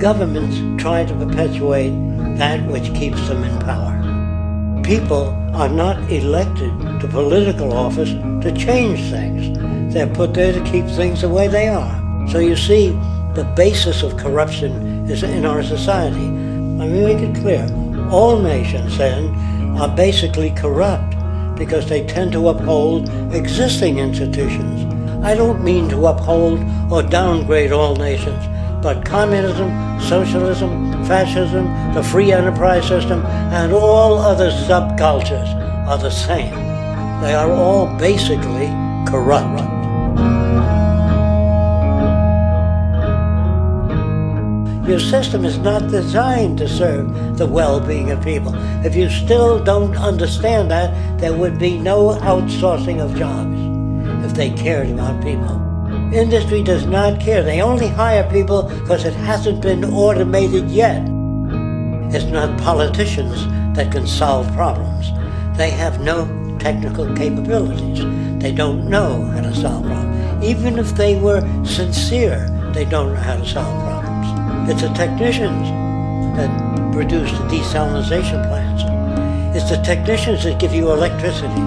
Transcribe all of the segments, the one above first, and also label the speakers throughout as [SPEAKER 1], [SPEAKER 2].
[SPEAKER 1] Governments try to perpetuate that which keeps them in power. People are not elected to political office to change things. They're put there to keep things the way they are. So you see, the basis of corruption is in our society. Let me make it clear. All nations then are basically corrupt because they tend to uphold existing institutions. I don't mean to uphold or downgrade all nations, but communism, socialism, fascism, the free enterprise system, and all other subcultures are the same. They are all basically corrupt. Your system is not designed to serve the well-being of people. If you still don't understand that, there would be no outsourcing of jobs if they cared about people. Industry does not care. They only hire people because it hasn't been automated yet. It's not politicians that can solve problems. They have no technical capabilities. They don't know how to solve problems. Even if they were sincere, they don't know how to solve problems. It's the technicians that produce the desalination plants. It's the technicians that give you electricity,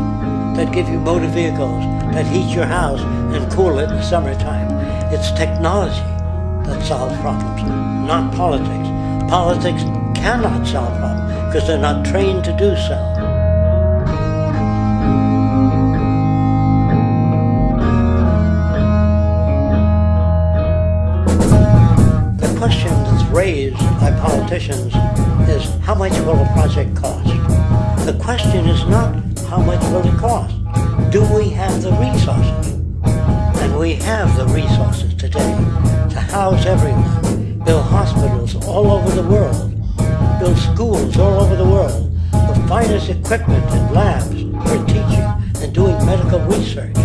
[SPEAKER 1] that give you motor vehicles, that heat your house and cool it in the summertime. It's technology that solves problems, not politics. Politics cannot solve problems because they're not trained to do so. The question that's raised by politicians is, how much will a project cost? The question is not how much will it cost. Do we have the resources? And we have the resources today to house everyone, build hospitals all over the world, build schools all over the world, the finest equipment and labs for teaching and doing medical research.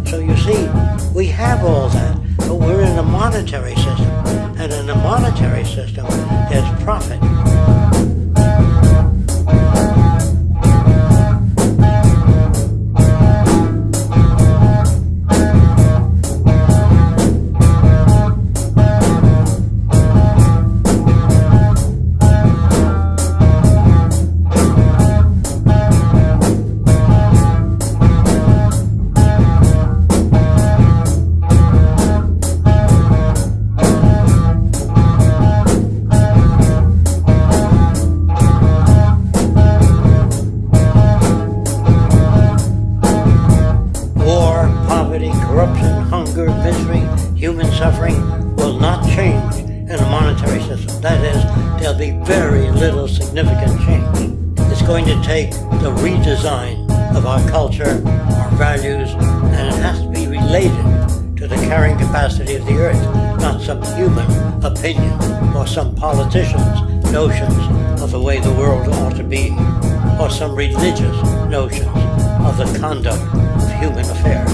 [SPEAKER 1] So you see, we have all that, but we're in a monetary system, and in a monetary system, there's profit. Corruption, hunger, misery, human suffering will not change in a monetary system. That is, there'll be very little significant change. It's going to take the redesign of our culture, our values, and it has to be related to the carrying capacity of the earth, not some human opinion or some politician's notions of the way the world ought to be, or some religious notions of the conduct of human affairs.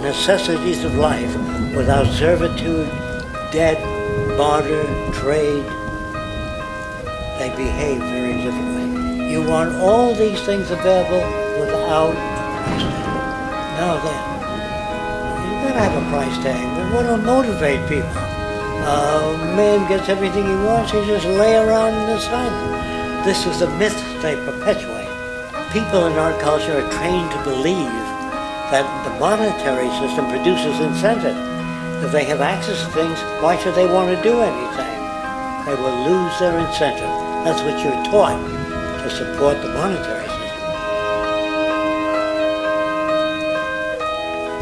[SPEAKER 1] Necessities of life without servitude, debt, barter, trade, they behave very differently. You want all these things available without a price tag. Now then, you've got to have a price tag, but what will motivate people? Man gets everything he wants, he just lay around in the sun. This is the myth they perpetuate. People in our culture are trained to believe that the monetary system produces incentive. If they have access to things, why should they want to do anything? They will lose their incentive. That's what you're taught, to support the monetary system.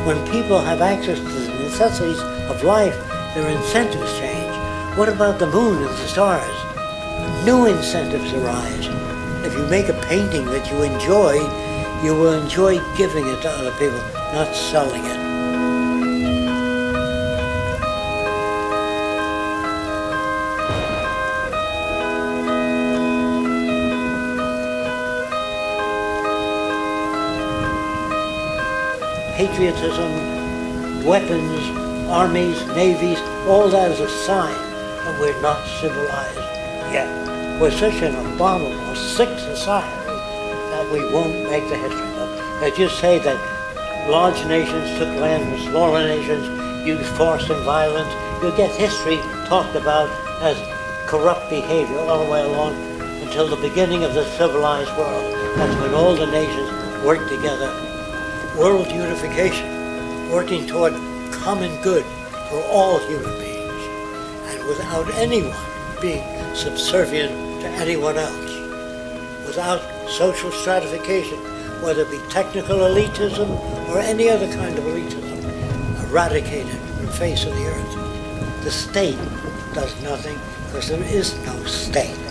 [SPEAKER 1] When people have access to the necessities of life, their incentives change. What about the moon and the stars? New incentives arise. If you make a painting that you enjoy, you will enjoy giving it to other people, not selling it. Patriotism, weapons, armies, navies, all that is a sign that we're not civilized forget. We're such an abominable, sick society that we won't make the history book. As you say that large nations took land from smaller nations, used force and violence, you get history talked about as corrupt behavior all the way along until the beginning of the civilized world. That's when all the nations worked together. World unification, working toward common good for all human beings, and without anyone being subservient to anyone else, without social stratification, whether it be technical elitism or any other kind of elitism, eradicated from the face of the earth. The state does nothing because there is no state.